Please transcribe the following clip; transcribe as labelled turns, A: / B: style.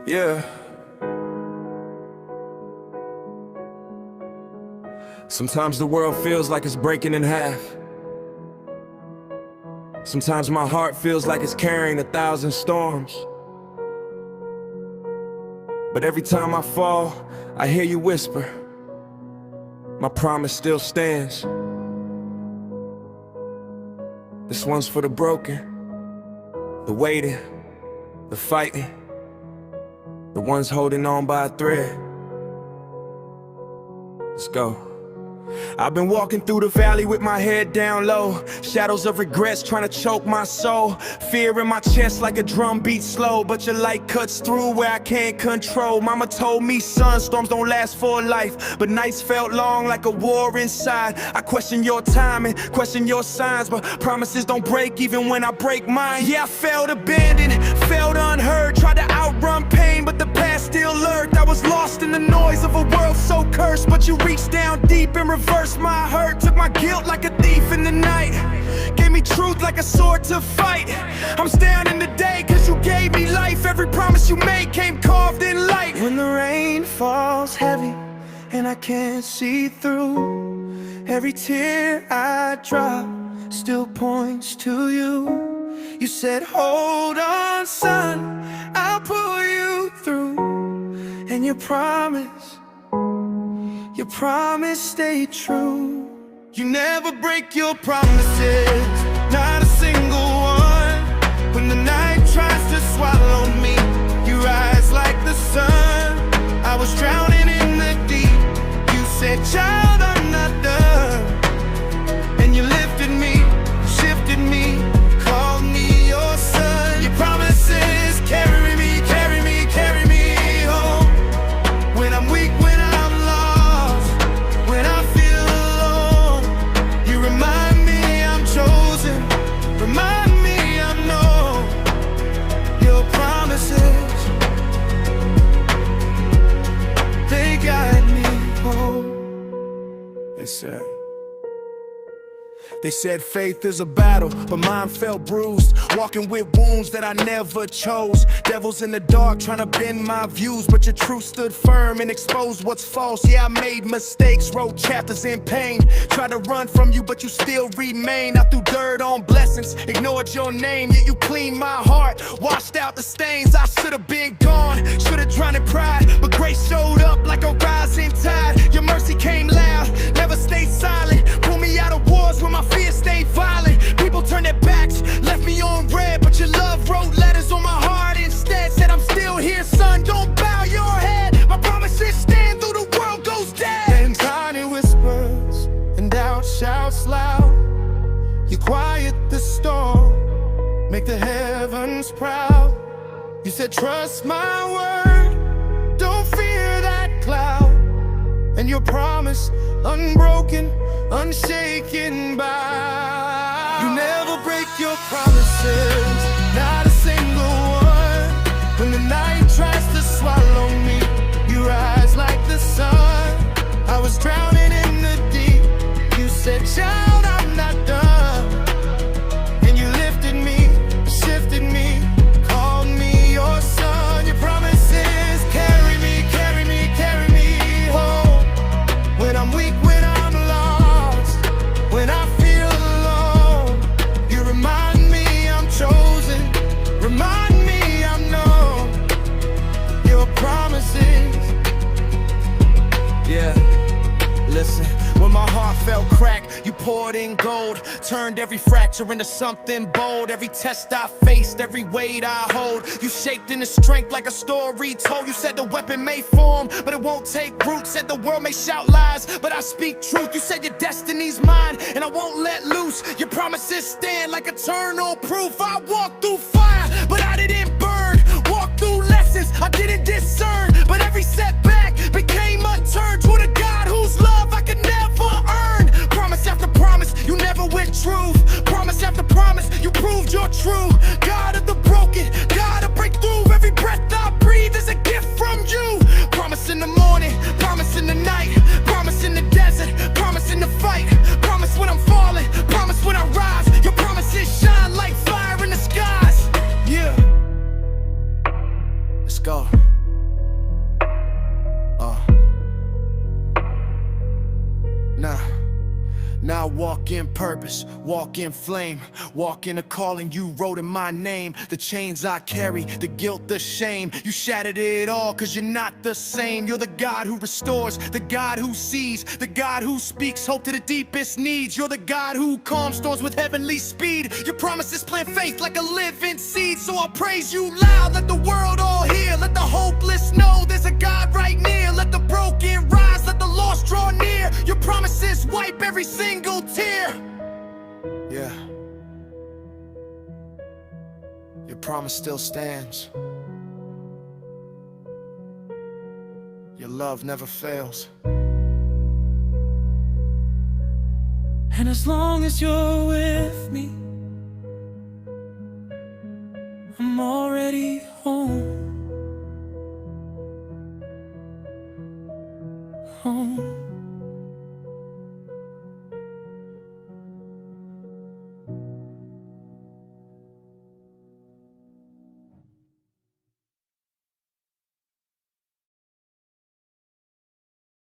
A: Yeah. Sometimes the world feels like it's breaking in half. Sometimes my heart feels like it's carrying 1,000 storms. But every time I fall, I hear you whisper, my promise still stands. This one's for the broken, the waiting, the fighting, the ones holding on by a thread. Let's go. I've been walking through the valley with my head down low, shadows of regrets trying to choke my soul, fear in my chest like a drum beat slow, but your light cuts through where I can't control. Mama told me, son, storms don't last for a life, but nights felt long like a war inside. I question your timing, question your signs, but promises don't break even when I break mine. Yeah, I felt abandoned, felt unheard, tried to outrun pain, but the past still lurked. I was lost in the noise of a world so cursed, but you reached down deep and reversed my hurt, took my guilt like a thief in the night, gave me truth like a sword to fight. I'm standing today cause you gave me life. Every promise you made came carved in light. When the rain falls heavy and I can't see through, every tear I drop still points to you. You said, hold on, son, I'll pull you through. And your promise stayed true. You never break your promises, not a single one. When the night tries to swallow me, you rise like the sun. I was drowning in the deep. You said, child, I'm not done. And you lifted me, shifted me, called me your son. Your promises carry me, carry me, carry me home. When I'm weak, when I'm lost, when I feel alone, you remind me I'm chosen, remind me I'm known. Your promises, they guide me home. They said faith is a battle, but mine felt bruised, walking with wounds that I never chose. Devils in the dark trying to bend my views, but your truth stood firm and exposed what's false. Yeah, I made mistakes, wrote chapters in pain, tried to run from you, but you still remain. I threw dirt on blessings, ignored your name, yet you cleaned my heart, washed out the stains. I should have been gone, should have drowned in pride, but grace showed up like a rising tide. Your mercy came loud, never stayed silent, pulled me out of wars when my fear stayed violent. People turned their backs, left me on red, but your love wrote letters on my heart instead. Said I'm still here, son, don't bow your head. My promises stand though the world goes dead. And tiny whispers and doubt shouts loud. You quiet the storm, make the heavens proud. You said trust my word, don't fear that cloud. And your promise, unbroken, unshaken by. You never break your promises, not a single one. When the night tries to swallow me, you rise like the sun. I was drowning in the deep. You said, child, I'm not done. And you lifted me, shifted me, called me your son. Your promises carry me, carry me, carry me home. When I'm weak, when I'm lost, when I feel alone, you remind me I'm chosen, remind me I'm known. Your promises. Yeah, listen. When my heart felt cracked, you poured in gold, turned every fracture into something bold. Every test I faced, every weight I hold, you shaped into strength like a story told. You said the weapon may form, but it won't take root. Said the world may shout lies, but I speak truth. You said your destiny's mine, and I won't let loose. Your promises stand like eternal proof. I walked through fire, but I didn't burn. Walked through lessons I didn't discern, but every setback became a turn toward a God whose love I could never earn. Promise after promise, you never went truth. Promise after promise, you proved you're true. God of the broken, God of breakthrough. Every breath I breathe is a gift from you. Promise in the morning, promise in the night, promise in the desert, promise in the fight, promise when I'm falling, promise when I rise. Your promises shine like fire in the skies. Yeah. Let's go. purpose, walk in flame, walk in a calling you wrote in my name. The chains I carry, the guilt, the shame, you shattered it all cause you're not the same. You're the God who restores, the God who sees, the God who speaks hope to the deepest needs. You're the God who calms storms with heavenly speed. Your promises plant faith like a living seed. So I'll praise you loud, let the world all hear. Let the hopeless know there's a God right near. Let the broken rise, let the lost draw near. Your promises wipe every single tear. Yeah. Your promise still stands. Your love never fails.
B: And as long as you're with me, I'm already home. Home.